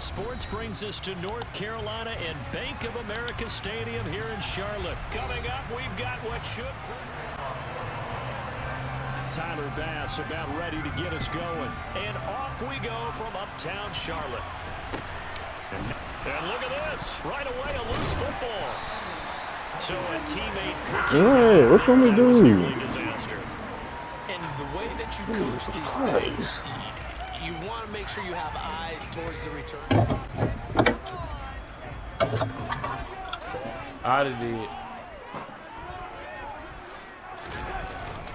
Sports brings us to North Carolina and Bank of America Stadium here in Charlotte. Coming up, we've got what should... Tyler Bass about ready to get us going. And off we go from uptown Charlotte. And look at this. Right away, a loose football. So a teammate... Hey, what can we do? Disaster. And the way that you coach these things, you want to make sure you have eyes towards the return. Out of it.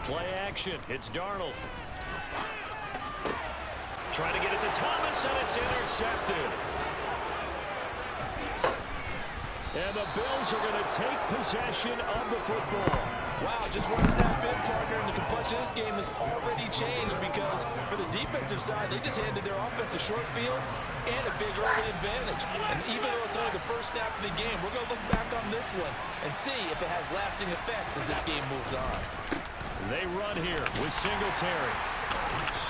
Play action. It's Darnold. Trying to get it to Thomas, and it's intercepted. And the Bills are going to take possession of the football. Wow, just one snap in, partner, and the complexion of this game has already changed because for the defensive side, they just handed their offense a short field and a big early advantage. And even though it's only the first snap of the game, we're going to look back on this one and see if it has lasting effects as this game moves on. They run here with Singletary.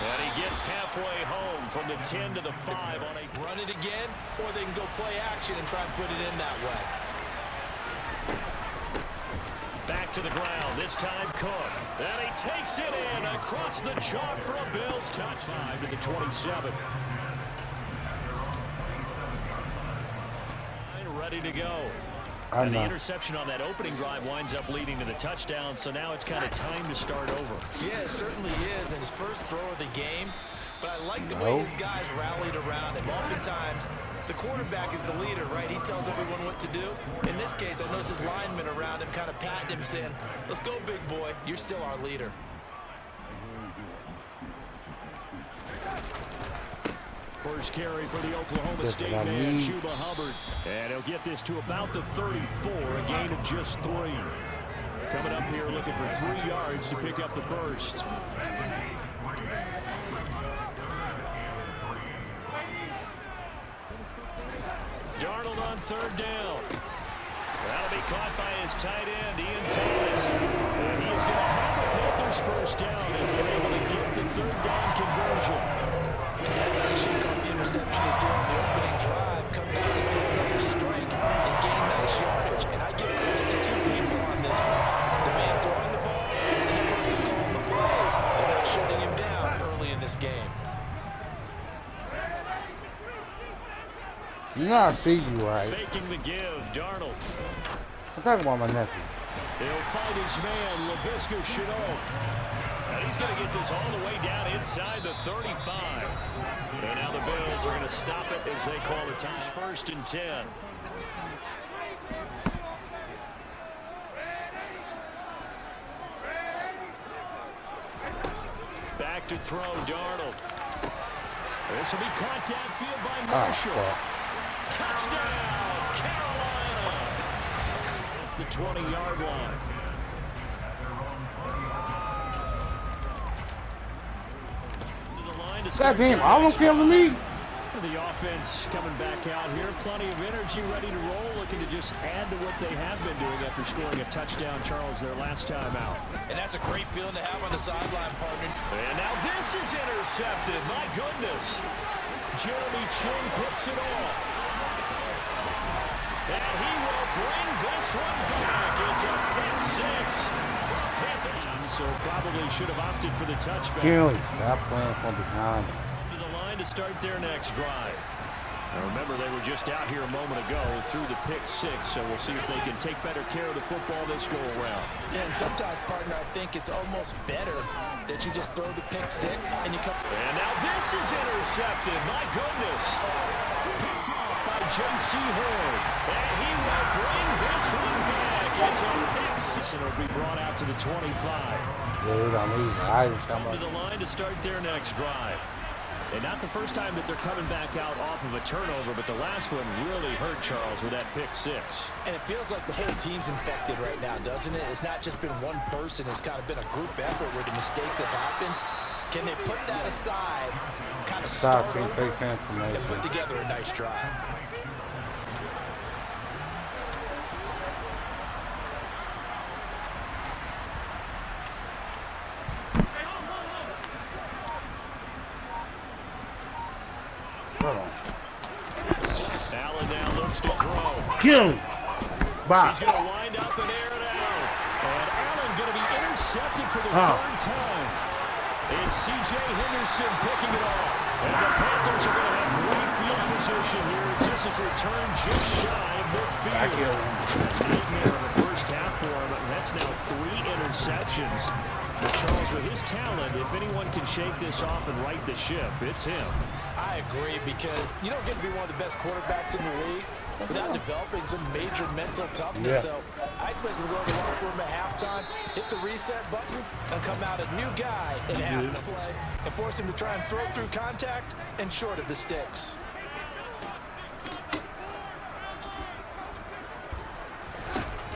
And he gets halfway home from the 10 to the 5 on a... Run it again, or they can go play action and try and put it in that way. Back to the ground, this time Cook. And he takes it in across the chalk for a Bills touch. 5 to the 27. Ready to go. And the interception on that opening drive winds up leading to the touchdown, so now it's kind of time to start over. Yeah, it certainly is, and his first throw of the game. But I like the way his guys rallied around him. Oftentimes, the quarterback is the leader, right? He tells everyone what to do. In this case, I noticed his linemen around him kind of patting him, saying, let's go, big boy. You're still our leader. First carry for the Oklahoma State man, Chuba Hubbard. And he'll get this to about the 34, a gain of just 3. Coming up here looking for 3 yards to pick up the first. Darnold on 3rd down. That'll be caught by his tight end, Ian Thomas. And he is going to have the Panthers first down as they're able to get the 3rd down conversion. And that's how you shake off the interception you threw on the opening drive. Come back and throw another strike and gain nice yardage. And I give credit to 2 people on this one. The man throwing the ball and the person calling the plays. They're not shutting him down early in this game. You know I see you, right? Faking the give, Darnold. I'm talking about my nephew. He'll find his man, Laviska Shenault. And he's going to get this all the way down inside the 35. And now the Bills are going to stop it as they call it time. 1st and 10. Back to throw, Darnold. This will be caught downfield by Marshall. Touchdown, Carolina. The 20-yard line. God damn, I almost killed me. The offense coming back out here. Plenty of energy, ready to roll, looking to just add to what they have been doing after scoring a touchdown, Charles, their last time out. And that's a great feeling to have on the sideline, partner. And now this is intercepted. My goodness. Jeremy Chin picks it off. And he will bring this one back. It's a pick 6. So probably should have opted for the touchback. Kelly, stop playing from behind. To the line to start their next drive. Now remember, they were just out here a moment ago through the pick 6, so we'll see if they can take better care of the football this go around. Yeah, and sometimes, partner, I think it's almost better that you just throw the pick 6 and you come. And now this is intercepted. My goodness. Picked up by J.C. Horn. And he will bring this one back. It's a pick 6. And it'll be brought out to the 25. Dude, I mean, I just come to the line to start their next drive. And not the first time that they're coming back out off of a turnover, but the last one really hurt Charles with that pick 6. And it feels like the whole team's infected right now, doesn't it? It's not just been one person. It's kind of been a group effort where the mistakes have happened. Can they put that aside, kind of start over, and put together a nice drive? Allen now looks to throw. Kill him. Bye. He's going to wind up and air it out. And Allen going to be intercepted for the third time. It's C.J. Henderson picking it off. And the Panthers are going to have great field position here as this is returned just shy of midfield. Nightmare in the first half for him, and that's now 3 interceptions. But Charles, with his talent, if anyone can shake this off and right the ship, it's him. I agree, because you don't get to be one of the best quarterbacks in the league without developing some major mental toughness. So I expect him to go to the locker room at halftime, hit the reset button, and come out a new guy in half the play and force him to try and throw through contact and short of the sticks.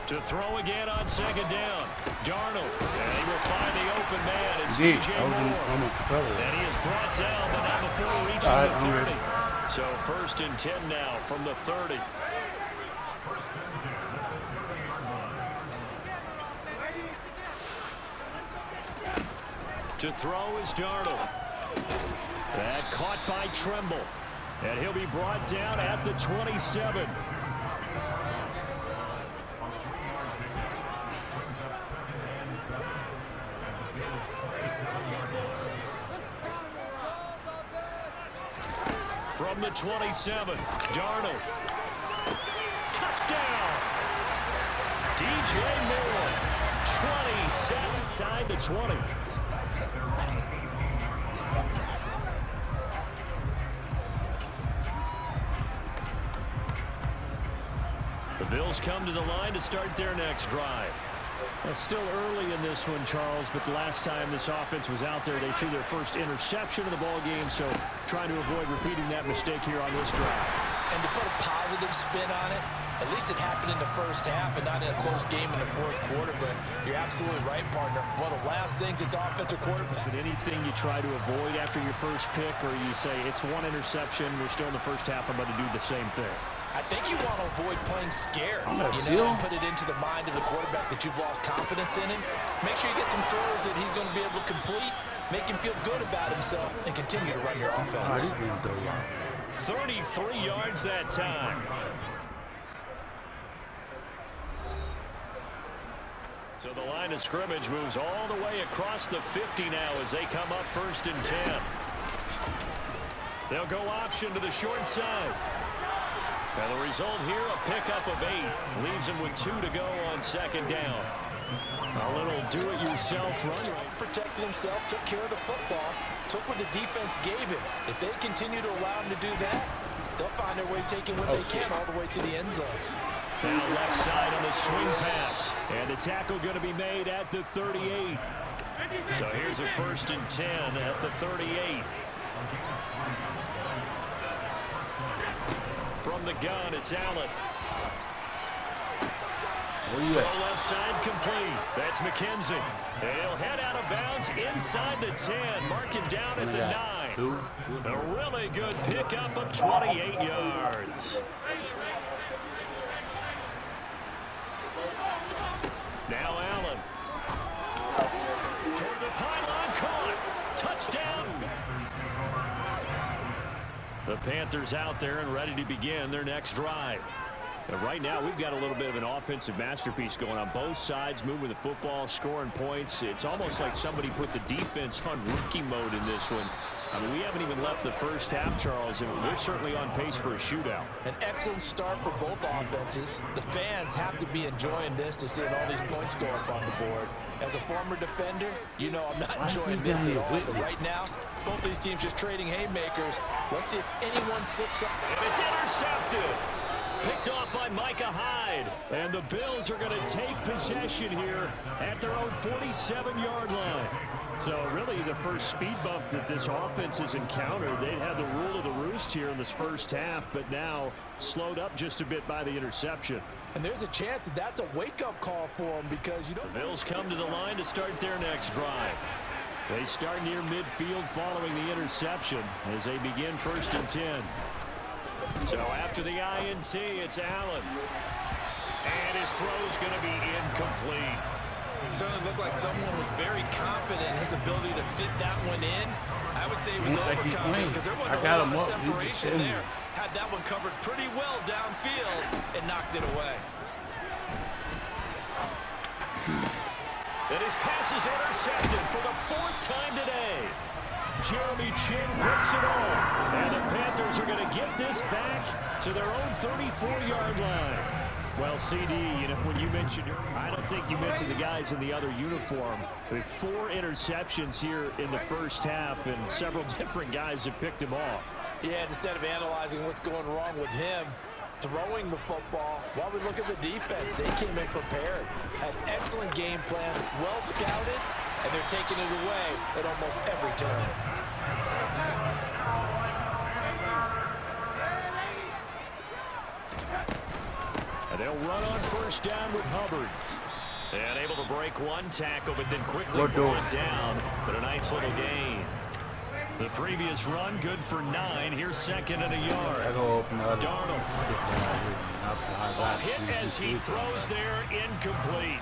To throw again on second down. Darnold. And he will find the open man. It's DJ Moore. And he is brought down, but not before reaching the 30. So 1st and 10 now from the 30. To throw is Darnold. That caught by Tremble. And he'll be brought down at the 27. From the 27, Darnold. Touchdown! DJ Moore. 27 inside the 20. The Bills come to the line to start their next drive. It's still early in this one, Charles, but the last time this offense was out there, they threw their first interception of the ball game, so trying to avoid repeating that mistake here on this drive. And to put a positive spin on it, at least it happened in the first half and not in a close game in the fourth quarter, but you're absolutely right, partner. One of the last things this offensive quarterback. But anything you try to avoid after your first pick, or you say it's one interception, we're still in the first half, I'm going to do the same thing. I think you want to avoid playing scared, and put it into the mind of the quarterback that you've lost confidence in him. Make sure you get some throws that he's going to be able to complete, make him feel good about himself, and continue to run your offense. 33 yards that time. So the line of scrimmage moves all the way across the 50 now as they come up 1st and 10. They'll go option to the short side. And the result here, a pickup of 8. Leaves him with 2 to go on second down. A little do-it-yourself run. Protected himself, took care of the football, took what the defense gave him. If they continue to allow him to do that, they'll find their way taking what they can all the way to the end zone. Now left side on the swing pass. And the tackle going to be made at the 38. So here's a 1st and 10 at the 38. From the gun, it's Allen. Throw left side complete. That's McKenzie. He'll head out of bounds inside the 10. Mark him down at the 9. A really good pickup of 28 yards. Now Allen. Toward the pylon, caught. Touchdown. The Panthers out there and ready to begin their next drive. And right now, we've got a little bit of an offensive masterpiece going on both sides, moving the football, scoring points. It's almost like somebody put the defense on rookie mode in this one. I mean, we haven't even left the first half, Charles, and we're certainly on pace for a shootout. An excellent start for both offenses. The fans have to be enjoying this to see all these points go up on the board. As a former defender, you know I'm not enjoying this at all. But right now, both these teams just trading haymakers. Let's see if anyone slips up. And it's intercepted. Picked off by Micah Hyde. And the Bills are going to take possession here at their own 47-yard line. So really the first speed bump that this offense has encountered. They had the rule of the roost here in this first half, but now slowed up just a bit by the interception. And there's a chance that that's a wake-up call for them because you don't. The Bills come to the line to start their next drive. They start near midfield following the interception as they begin 1st and 10. So after the INT, it's Allen. And his throw's going to be incomplete. It certainly looked like someone was very confident in his ability to fit that one in. I I would say he was overconfident because there wasn't a lot of separation there. Had that one covered pretty well downfield and knocked it away. And his pass is intercepted for the 4th time today. Jeremy Chin breaks it off. And the Panthers are going to get this back to their own 34-yard line. Well, CD, when you mentioned, I don't think you mentioned the guys in the other uniform. With 4 interceptions here in the first half, and several different guys have picked him off. Yeah, instead of analyzing what's going wrong with him, throwing the football, while we look at the defense, they came in prepared. Had an excellent game plan, well scouted, and they're taking it away at almost every turn. And they'll run on first down with Hubbard. And able to break one tackle, but then quickly brought down. But a nice little gain. The previous run, good for 9. Here's 2nd and a yard. Darnold. A hit as he throws there, incomplete.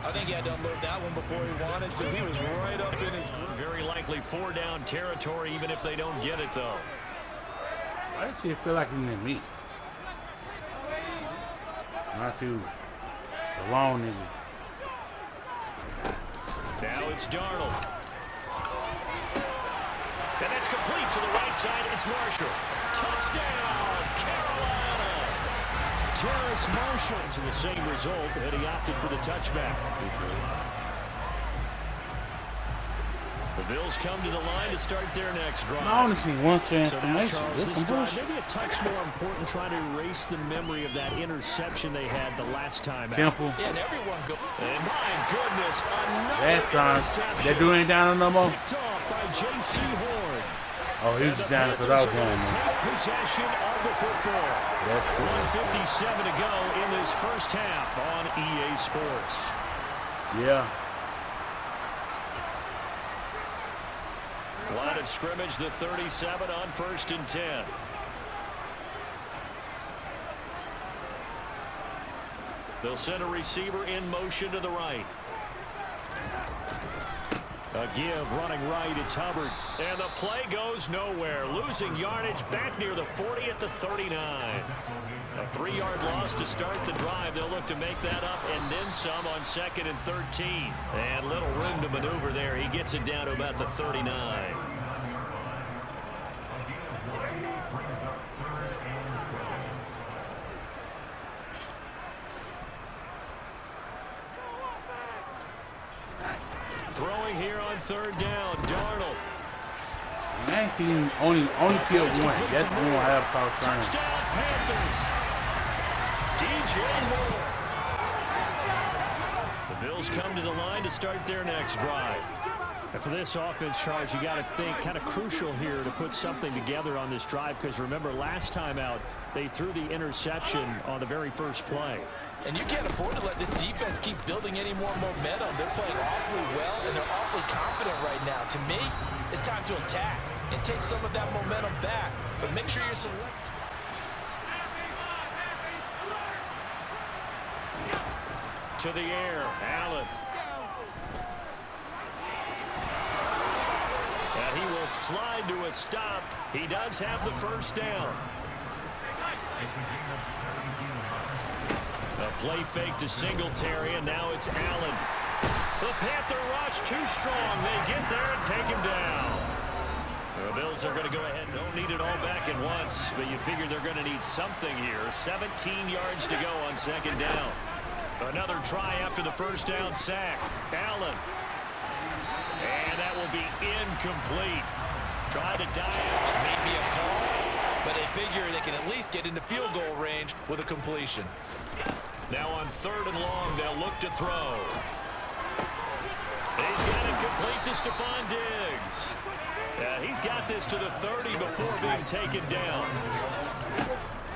I think he had to unload that one before he wanted to. He was right up in his group. Very likely 4-down territory, even if they don't get it, though. I actually feel like he's in me. Not too long, nigga. Now it's Darnold. And that's complete to the right side. It's Marshall. Touchdown, Carolina. Terrace Marshall to the same result, and he opted for the touchback. The Bills come to the line to start their next drive. I only see one So now, transformation. Charles, this drive maybe a touch more important, trying to erase the memory of that interception they had the last time out. Simple. Yeah, and everyone go. And my goodness, another That time, interception. that dude ain't down no more. Picked off by J.C. Horn. Oh, he was down because I was going. Take possession of the football. 1:57 to go in this first half on EA Sports. Yeah. Line of scrimmage, the 37 on 1st and 10. They'll send a receiver in motion to the right. A give running right, it's Hubbard. And the play goes nowhere. Losing yardage back near the 40 at the 39. A 3-yard loss to start the drive. They'll look to make that up and then some on 2nd and 13. And little room to maneuver there. He gets it down to about the 39. Throwing here on 3rd down, Darnold. I ain't seen only killed one. That's the one I have South Carolina. Touchdown, Panthers. DJ Moore. The Bills come to the line to start their next drive. And for this offense, Charles, you got to think kind of crucial here to put something together on this drive, because remember last time out they threw the interception on the very first play. And you can't afford to let this defense keep building any more momentum. They're playing awfully well, and they're awfully confident right now. To me, it's time to attack and take some of that momentum back. But make sure you're select. To the air, Allen. And he will slide to a stop. He does have the first down. A play fake to Singletary, and now it's Allen. The Panther rush too strong. They get there and take him down. The Bills are going to go ahead. Don't need it all back at once, but you figure they're going to need something here. 17 yards to go on 2nd down. Another try after the first down sack. Allen. And that will be incomplete. Try to dive. Maybe a call, but they figure they can at least get into field goal range with a completion. Now on 3rd and long, they'll look to throw. He's got it complete to Stephon Diggs. He's got this to the 30 before being taken down.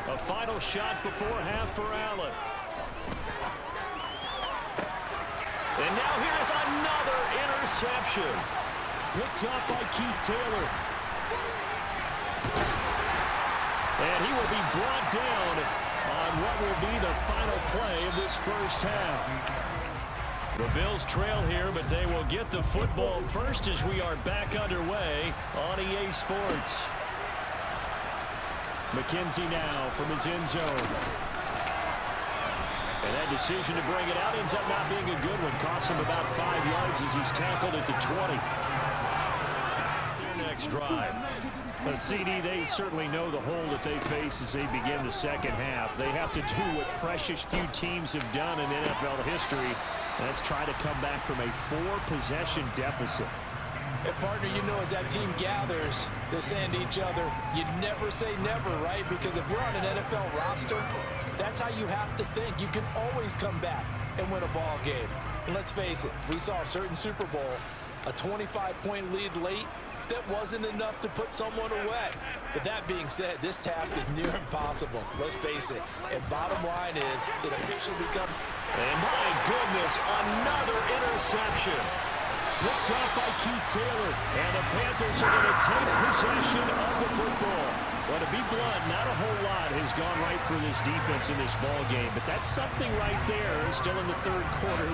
A final shot before half for Allen. And now here's another interception. Picked up by Keith Taylor. And he will be brought down on what will be the final play of this first half. The Bills trail here, but they will get the football first as we are back underway on EA Sports. McKenzie now from his end zone. And that decision to bring it out ends up not being a good one. Costs him about 5 yards as he's tackled at the 20. Their next drive. A CD, they certainly know the hole that they face as they begin the second half. They have to do what precious few teams have done in NFL history. Let's try to come back from a 4-possession deficit. And partner, you know, as that team gathers, they're saying to each other, you never say never, right? Because if you're on an NFL roster, that's how you have to think. You can always come back and win a ball game. And let's face it, we saw a certain Super Bowl, a 25-point lead late, that wasn't enough to put someone away. But that being said, this task is near impossible. Let's face it. And bottom line is, it officially becomes... And my goodness, another interception. Picked off by Keith Taylor. And the Panthers are going to take possession of the football. Well, to be blunt, not a whole lot has gone right for this defense in this ball game. But that's something right there, still in the third quarter.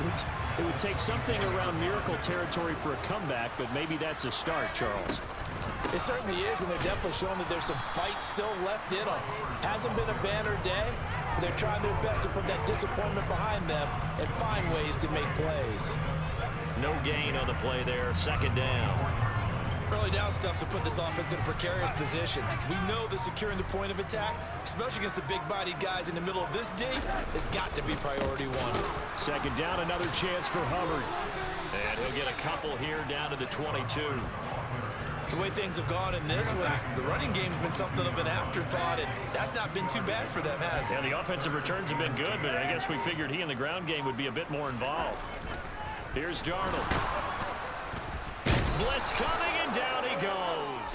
It would take something around miracle territory for a comeback, but maybe that's a start, Charles. It certainly is, and they're definitely showing that there's some fight still left in them. Hasn't been a banner day, but they're trying their best to put that disappointment behind them and find ways to make plays. No gain on the play there, second down. Early down stuff to put this offense in a precarious position. We know that securing the point of attack, especially against the big-bodied guys in the middle of this D, has got to be priority one. Second down, another chance for Hubbard. And he'll get a couple here down to the 22. The way things have gone in this one, the running game's been something of an afterthought, and that's not been too bad for them, has it? Yeah, the offensive returns have been good, but I guess we figured he in the ground game would be a bit more involved. Here's Darnold. Blitz coming, and down he goes.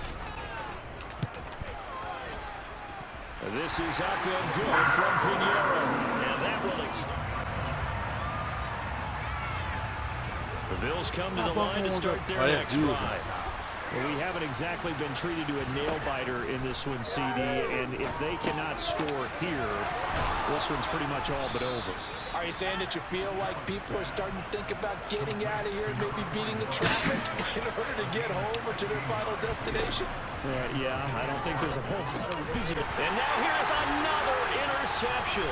This is up and good from Pinheiro, and that will extend. The Bills come to the line to start their next drive. Well, we haven't exactly been treated to a nail-biter in this one, CD, and if they cannot score here, this one's pretty much all but over. Are you saying that you feel like people are starting to think about getting out of here and maybe beating the traffic in order to get home or to their final destination? Yeah, I don't think there's a whole lot of reason. And now here's another interception.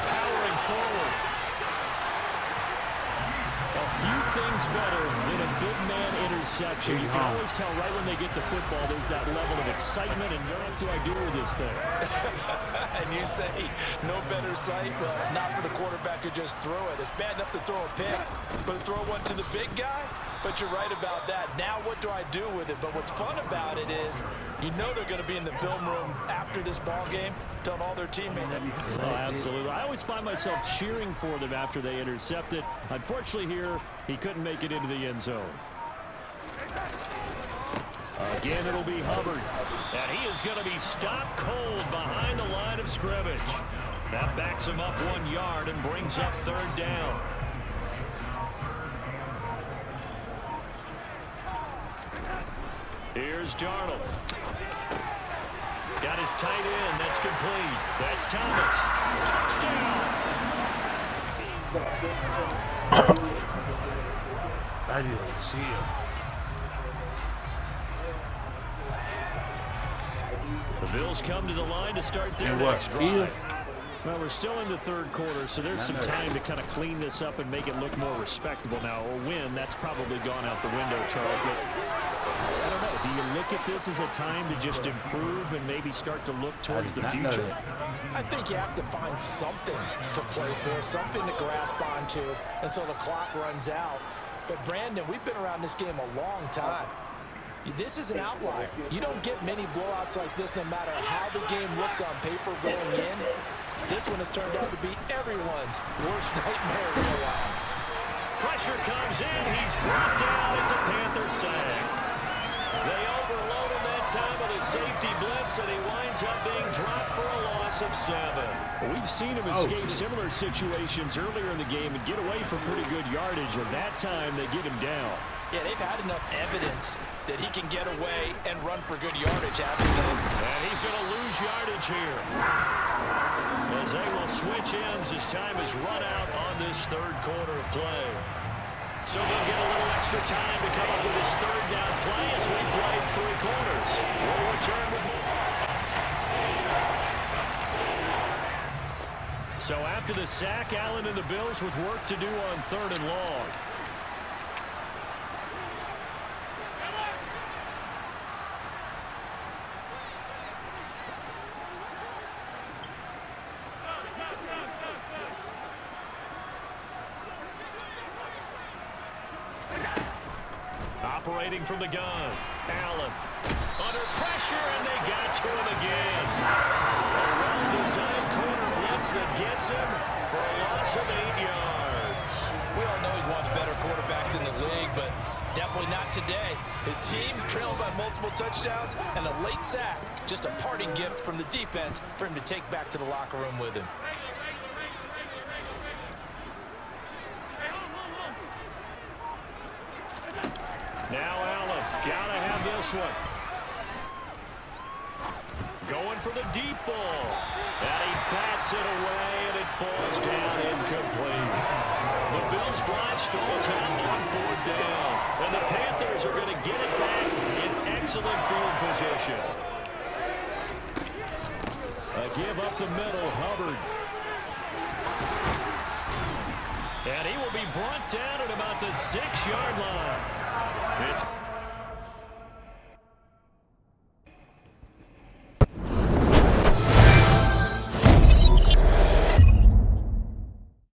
Powering forward. A few things better than a big man interception. You can always tell right when they get the football, there's that level of excitement and what do I do with this thing? And you say no better sight? Well, not for the quarterback to just throw it. It's bad enough to throw a pick, but to throw one to the big guy? But you're right about that. Now what do I do with it? But what's fun about it is you know they're going to be in the film room after this ball game telling all their teammates. Oh, absolutely. I always find myself cheering for them after they intercept it. Unfortunately here, he couldn't make it into the end zone. Again, it'll be Hubbard. And he is going to be stopped cold behind the line of scrimmage. That backs him up 1 yard and brings up third down. Here's Darnold. Got his tight end. That's complete. That's Thomas. Touchdown. I didn't see him. The Bills come to the line to start their next drive. Well, we're still in the third quarter, so there's some time to kind of clean this up and make it look more respectable now. A win, that's probably gone out the window, Charles. But I don't know. Do you look at this as a time to just improve and maybe start to look towards the future? I think you have to find something to play for, something to grasp onto until the clock runs out. But, Brandon, we've been around this game a long time. This is an outlier. You don't get many blowouts like this no matter how the game looks on paper going in. This one has turned out to be everyone's worst nightmare realized. Pressure comes in. He's brought down. It's a Panther sack. They overload him that time with a safety blitz, and he winds up being dropped for a loss of 7. We've seen him escape similar situations earlier in the game and get away from pretty good yardage, and that time they get him down. Yeah, they've had enough evidence that he can get away and run for good yardage out of them. And he's going to lose yardage here, as they will switch ends as time is run out on this third quarter of play. So they'll get a little extra time to come up with his third down play as we played 3 quarters. We'll return with more. So after the sack, Allen and the Bills with work to do on 3rd and long. Operating from the gun, Allen under pressure, and they got to him again. A well-designed corner blitz that gets him for a loss of 8 yards. We all know he's one of the better quarterbacks in the league, but definitely not today. His team trailed by multiple touchdowns and a late sack, just a parting gift from the defense for him to take back to the locker room with him. Now Allen, gotta have this one. Going for the deep ball. And he bats it away, and it falls down incomplete. The Bills' drive stalls out on 4th down. And the Panthers are going to get it back in excellent field position. A give up the middle, Hubbard. And he will be brought down at about the 6-yard line. It's